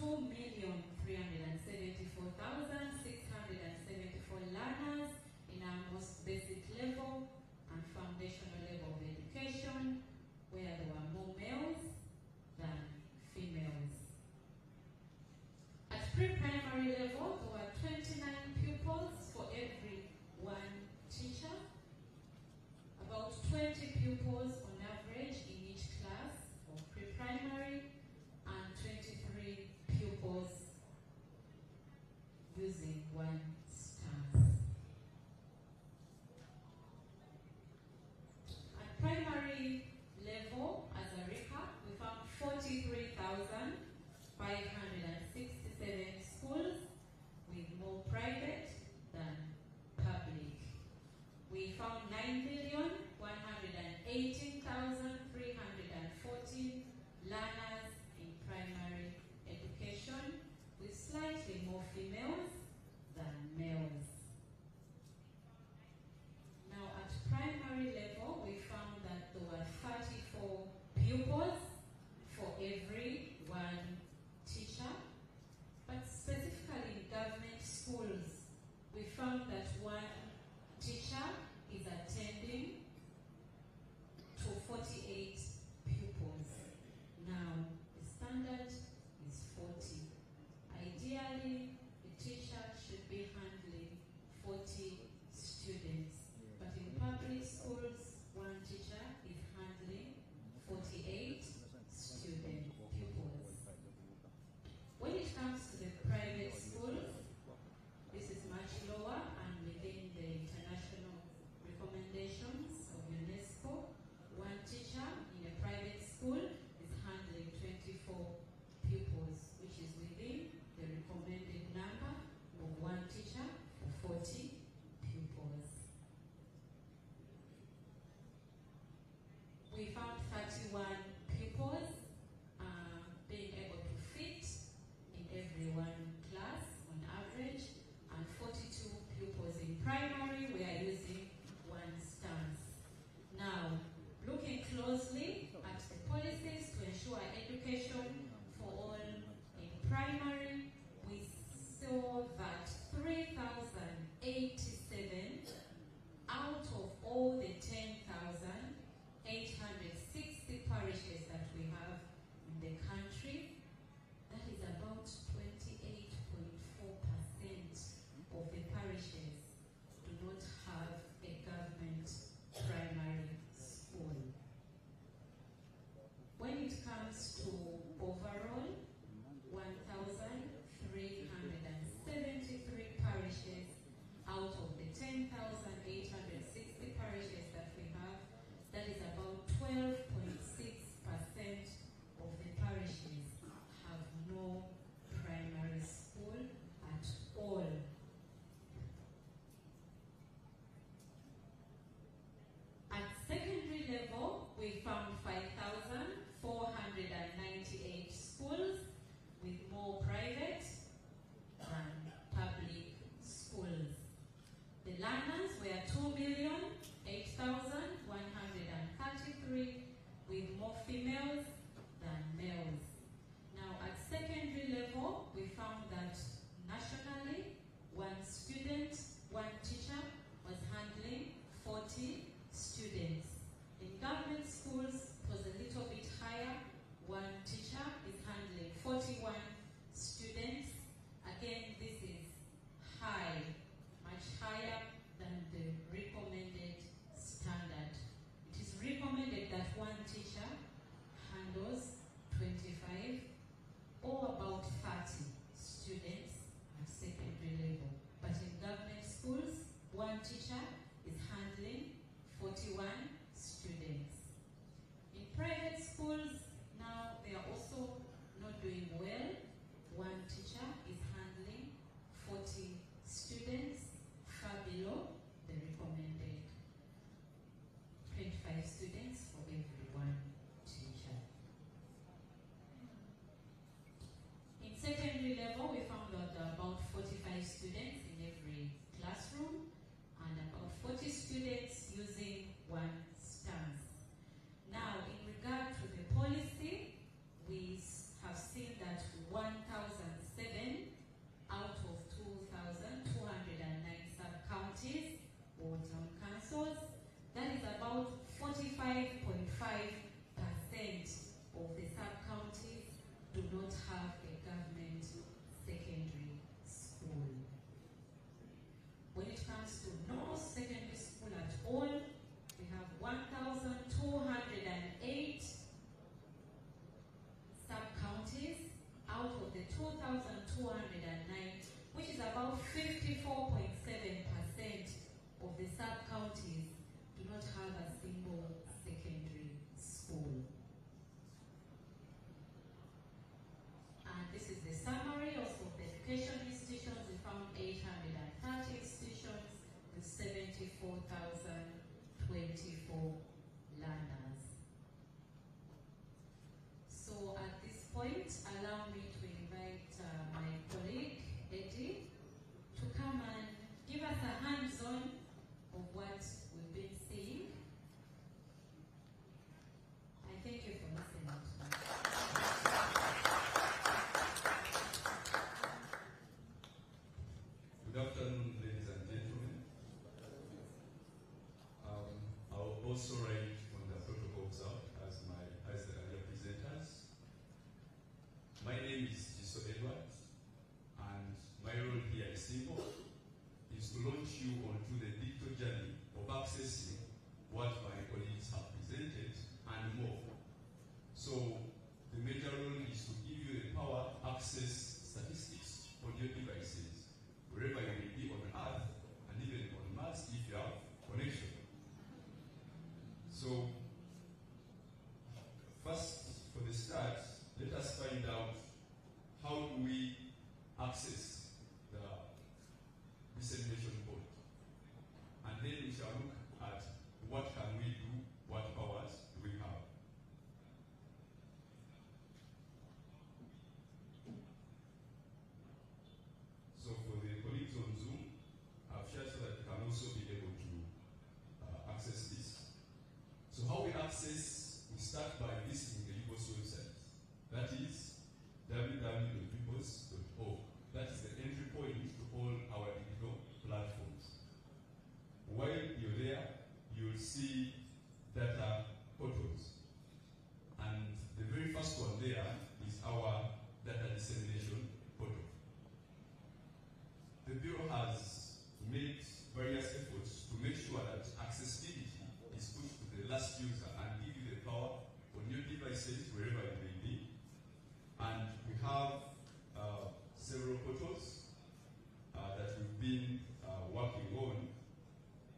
2,374,674 learners in our most basic level and foundational level of education, where there were more males than females. At pre-primary level, there were 29 pupils for every one teacher, about 20 pupils on average in each class of pre-primary, and 23 pupils using one stance. At primary level, as a recap, we found 43,567 schools, with more private than public. We found 9,118,314 learners in primary education, with slightly more females than males. Now, at primary level, we found that there were 34 pupils for every one teacher, but specifically in government schools, we found that one teacher is attending to 48 pupils. Now, the standard is 40. Ideally, the teacher should be handling 40 students, but in public schools, one teacher is handling 48 student pupils. When it comes to the private schools, this is much lower and within the international recommendations of UNESCO. One teacher in a private school is handling 24 pupils, which is within the recommended number of one teacher for 40 pupils. We found 31 pupils being able to fit in every one class on average, and 42 pupils in primary we are using one stance. Now, looking closely at the policies to ensure education for all in primary, we saw that 3,087 out of all the 10,860 parishes that we have in the country, that is about 28.4% of the parishes do not have a government primary school. When it comes to overall, 1,373 parishes out of the 10,860 parishes that we have, that is about 12.6% of the parishes have no primary school at all. At secondary level, we found 5,498 schools, with more private than public schools. The learners were 2,008,133, with more females than males. Now, at secondary level, we found that nationally, one student, one teacher was handling 40 students. In government schools, it was a little bit higher. One teacher is handling 41 students. Again, this is high, much higher than the recommended standard. It is recommended that one teacher handles 25 or about 30 students at secondary level. But in government schools, one teacher is handling 41 students. In private schools, now they are also not doing well. One teacher is handling 40 students, far below the recommended 25 students for every one teacher. In secondary level, we found that there are about 45 students in every classroom and about 40 students using one stance. Now, in regard to the policy, we have seen that 1,000 which is about 54.7% of the sub-counties do not have a single secondary school. And this is the summary of the education institutions. We found 830 institutions with 74,024 learners. So at this point, allow me to invite my colleague, Eddie, to come and give us a hands-on of what we've been seeing. I thank you for listening to me. Good afternoon, ladies and gentlemen. I'll also write on the protocols out as the earlier presenters. My name is Edward, and my role here is simple, is to launch you onto the digital journey of accessing what my colleagues have presented and more. So the major role is to give you the power to access statistics on your devices, wherever you may be on Earth and even on Mars if you have connection. So first, for the start, let us find out how do we access the dissemination board. And then we shall look at what can we do, what powers do we have. So for the colleagues on Zoom, I've shared so that you can also be able to access this. So how we access, we start by visiting the UBOS website. That is www.ubos.org. That is the entry point to all our digital platforms. While you're there, you'll see data portals. And the very first one there is our data dissemination portal. The Bureau has made various efforts to make sure that accessibility is pushed to the last user and give you the power on your devices wherever you may be. And we have several portals that we've been working on.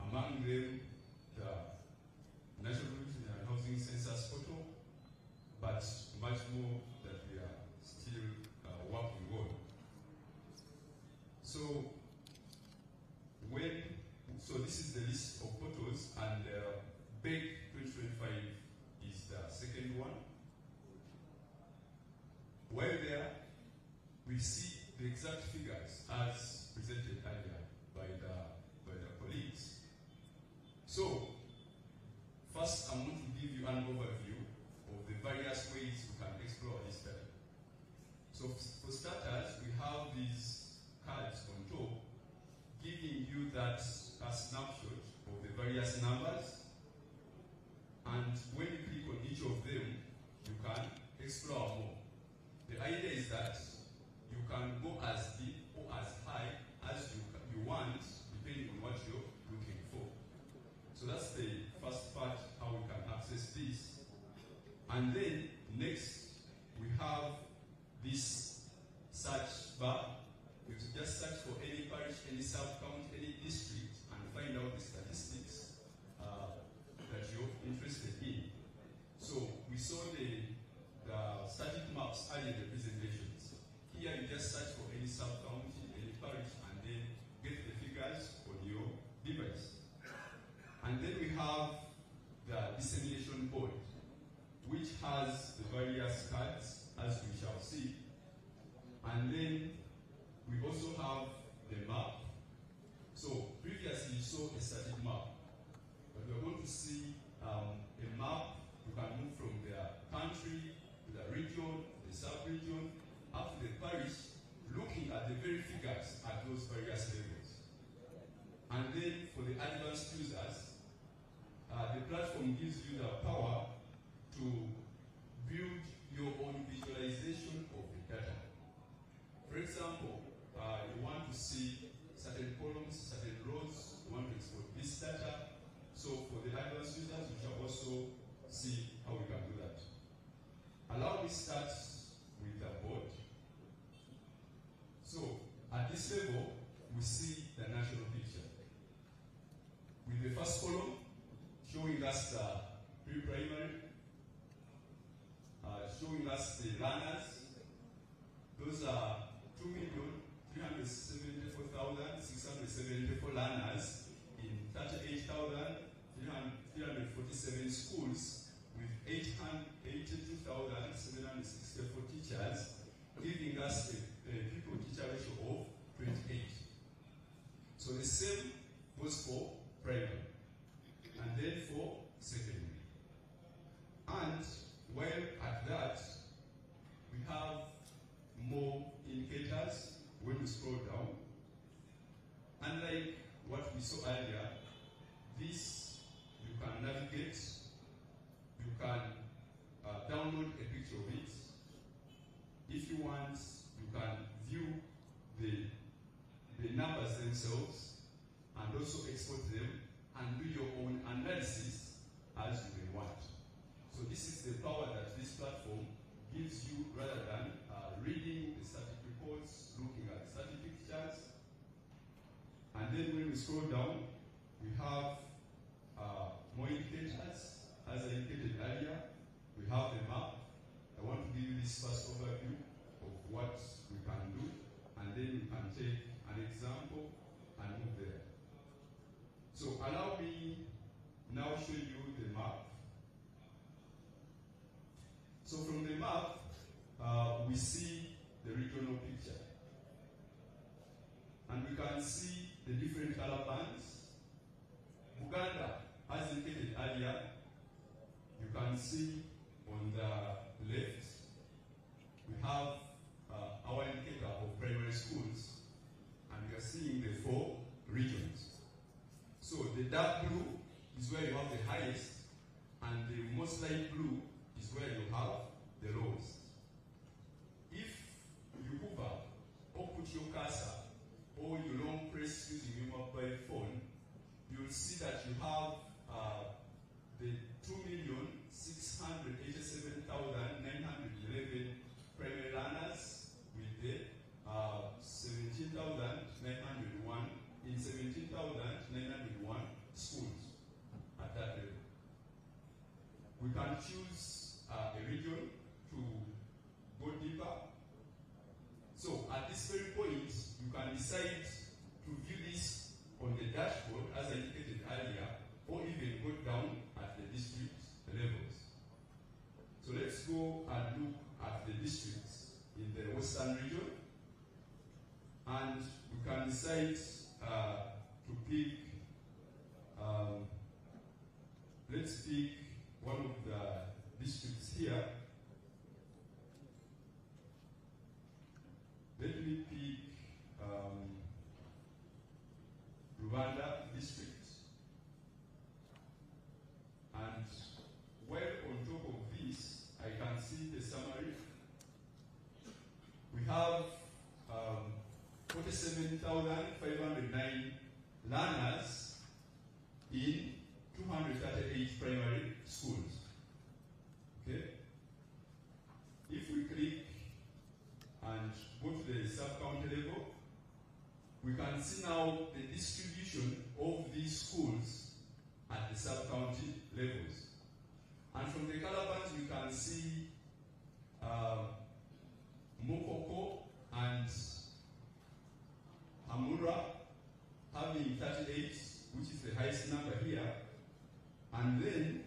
Among them, the National and Housing Census portal, but much more that we are still working on. So this is the list of portals, and BEG 2025 is the second one. While there, we see the exact figures as presented earlier by the colleagues. So, first I'm going to give you an overview of the various ways you can explore this data. So for starters, we have these cards on top giving you that a snapshot of the various numbers, and when you click on each of them, you can explore more. The idea is that you can go as deep or as high as you want, depending on what you're looking for. So that's the first part, how we can access this. And then next, we have this search bar. You just search for any parish, any sub-county, any district, and find out the statistics that you're interested in. So we saw the static maps earlier in the presentations. Here you just search for any sub-county, any parish, and then get the figures on your device. And then we have the dissemination board, which has the various cards, as we shall see. And then we also have the map. So previously you saw a static map, but we're going to see a map. You can move from the country to the region, the sub-region, up to the parish, looking at the very figures at those various levels. And then for the advanced users, the platform gives you the power to build your own visualization of the data. For example, you want to see certain columns, certain rows, you want to export this data. So for the advanced users, we shall also see how we can do that. Allow me start with the board. At this level, we see the national picture. With the first column showing us the pre-primary, showing us the learners. Those are 2,374,674 learners in 38,347 schools with 82,764 teachers, giving us a pupil-teacher ratio of 28. So the same goes for primary, and then for secondary. And while at that, we have more indicators when we scroll down. Unlike what we saw earlier, this you can navigate, you can download a picture of it. If you want, you can view the numbers themselves and also export them and do your own analysis as you may want. So this is the power that this platform gives you rather than reading the static reports, looking at static pictures. And then when we scroll down, we have more indicators. As I indicated earlier, we have the map. I want to give you this first overview of what we can do, and then we can take an example and move there. So allow me now show you the map. So from the map, we see the regional picture. And we can see the different color bands. Uganda, as indicated earlier, you can see on the left, we have our indicator of primary schools, and we are seeing the 4 regions. So the dark blue is where you have the highest, and the most light blue is where you have the lowest. If you hover or put your cursor or you long press using your mobile phone, you'll see that you have the 2,687,911 primary learners with the 17,901 in 17,901 schools at that level. We can choose a region to go deeper. So at this very point, you can decide to view this on the dashboard, as I indicated earlier, or even go down at the district levels. So let's go and look at the districts in the western region, and we can decide to pick, let's pick one of the districts here. Let me pick Uganda district. And while on top of this, I can see the summary. We have 47,509 learners in 238 primary schools. Okay? If we click and go to the sub-county level, we can see now the distribution of these schools at the sub-county levels. And from the color bands, we can see Mokoko and Hamura having 38, which is the highest number here. And then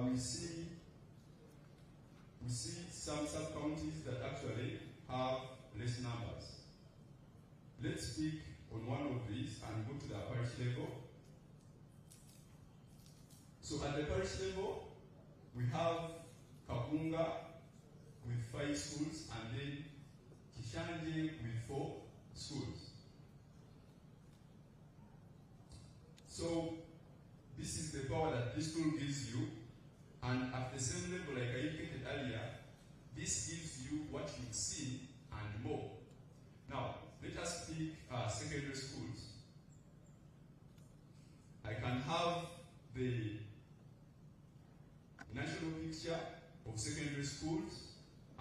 we see some sub-counties that actually have less numbers. Let's pick on one of these and go to the parish level. So at the parish level, we have Kapunga with 5 schools, and then Kishanje with 4 schools. So this is the power that this tool gives you, and at the same level, like I indicated earlier, this gives you what you've seen and more. Now, let us pick secondary schools. I can have the national picture of secondary schools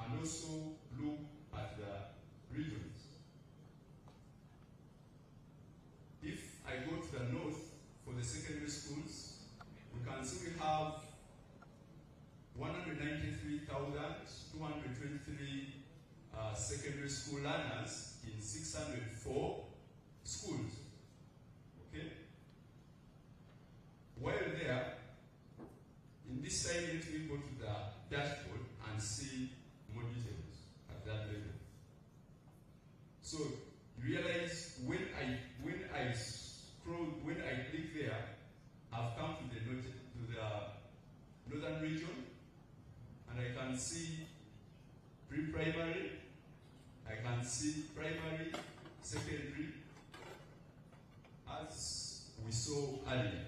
and also look at the regions. can see we have 193,223 secondary school learners in 604 schools. Okay? While there, in this side, let me go to the dashboard and see more details at that level. So you realize when I click there, I've come to the northern region, and I can see pre-primary, I can see primary, secondary, as we saw earlier.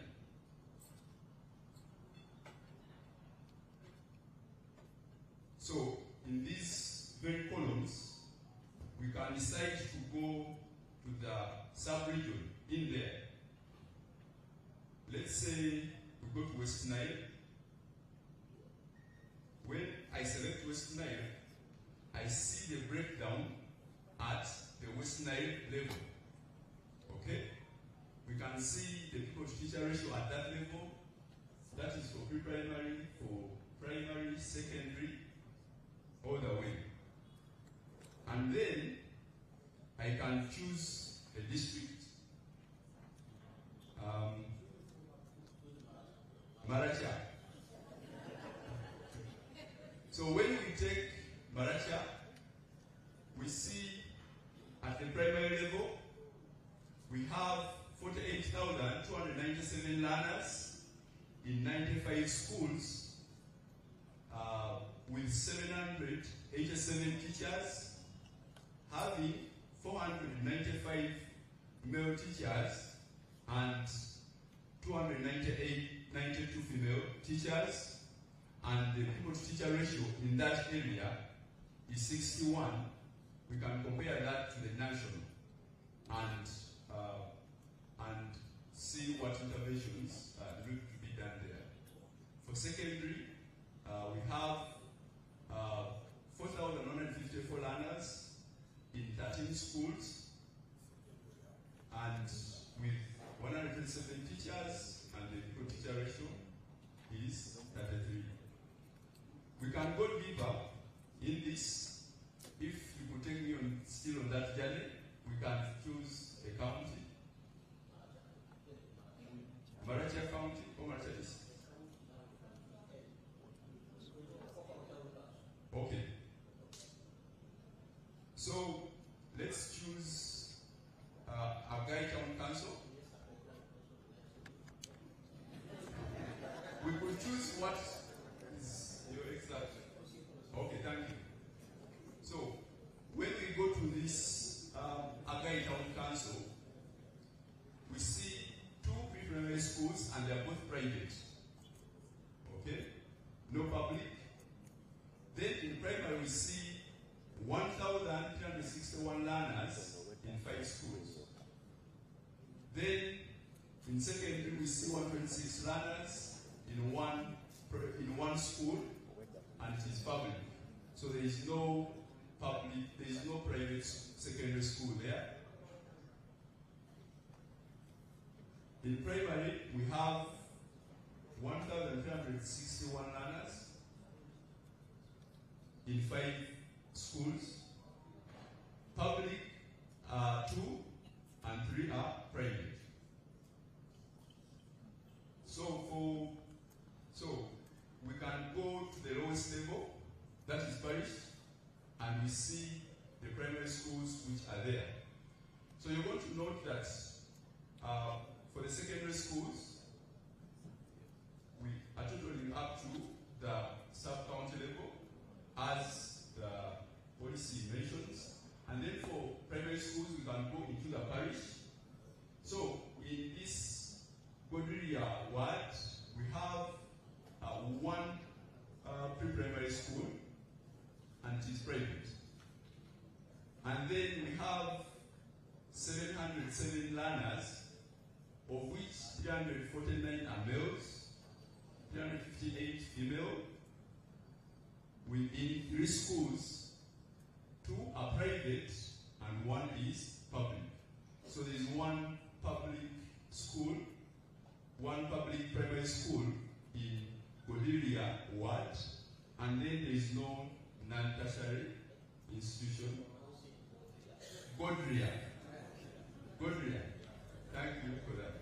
So in these very columns, we can decide to go to the sub-region in there. Let's say we go to West Nile. When I select West Nile, I see the breakdown at the West Nile level. Okay? We can see the people-to-teacher ratio at that level. That is for pre-primary, for primary, secondary, all the way. And then I can choose a district. Maracha. So when we take Maracha, we see at the primary level, we have 48,297 learners in 95 schools, with 787 teachers, having 495 male teachers and 292 female teachers, and the people-to-teacher ratio in that area is 61. We can compare that to the national and see what interventions need to be done there. For secondary, we have 4,154 learners in 13 schools, and with 127 teachers, and the people-teacher ratio is 33. We can go deeper in this. If you could take me still on that journey, we can choose a county. Maracha County or Maracha District? Okay. So let's choose Agai Town Council. We could choose what is your exact. Okay, thank you. So when we go to this Agai Town Council, we see 2 pre-primary schools and they are both private. Okay? No public. Then in primary we see 1,361 learners in 5 schools. Then in secondary we see 126 learners in one school, and it is public. So there is no public, there is no private secondary school there. In primary, we have 1,361 learners in 5 schools. Public are 2 and 3 are private. So we can go to the lowest level, that is parish, and we see the primary schools which are there. So you're going to note that for the secondary schools, we are totaling up to the sub-county level, as the policy mentions. And then for primary schools, we can go into the parish. So in this Godrilia ward, we have 1 pre-primary school, and it is private. And then we have 707 learners, of which 349 are males, 358 female. Within 3 schools, 2 are private and 1 is public. So there is 1 public school, 1 public primary school, in Burual ward, and then there is no non-tertiary institution. Burual. Thank you for that.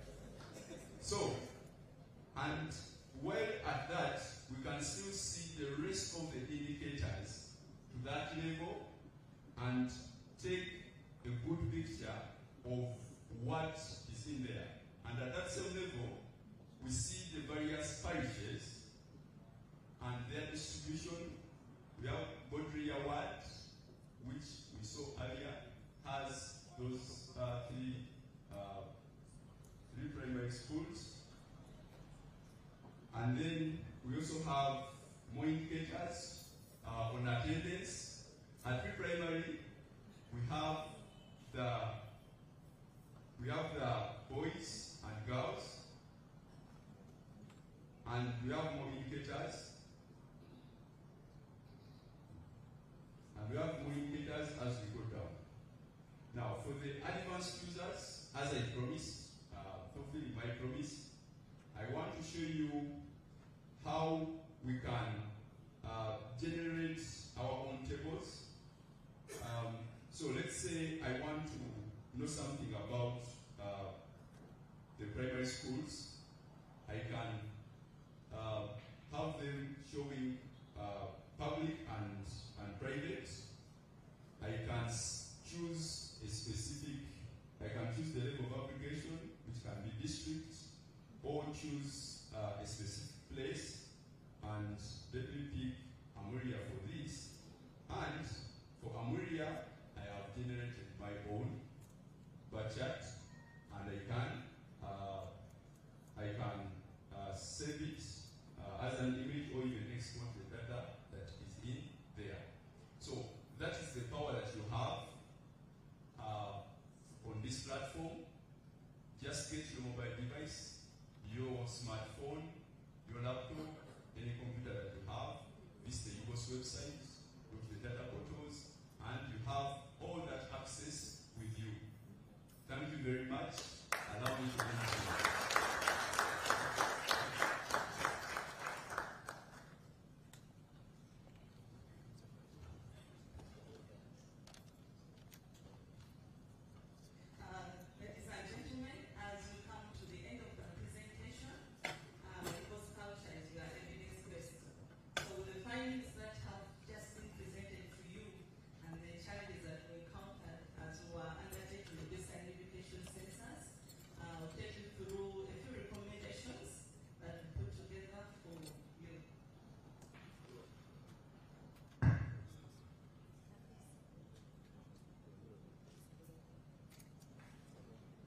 So, and while at that, we can still see the rest of the indicators to that level and take a good picture of what is in there. And at that same level, we see the various parishes and their distribution. We have Burual ward, which we saw earlier, has those three primary schools. And then we also have more indicators on attendance. At pre-primary, we have the boys and girls, and we have more indicators. And we have more indicators as we go down. Now, for the advanced users, as I promised, fulfilling my promise, I want to show you how we can generate our own tables. So let's say I want to know something about the primary schools. I can have them showing public and private. I can choose a specific, I can choose the level of application, which can be district, or choose a specific place, and let me pick Amuria for this. And for Amuria, I have generated my own bar chart, and I can save it as an image or even export the data that is in there. So that is the power that you have on this platform. Just get your mobile device, your smartphone, your laptop, any computer that you have, visit the UGOS website,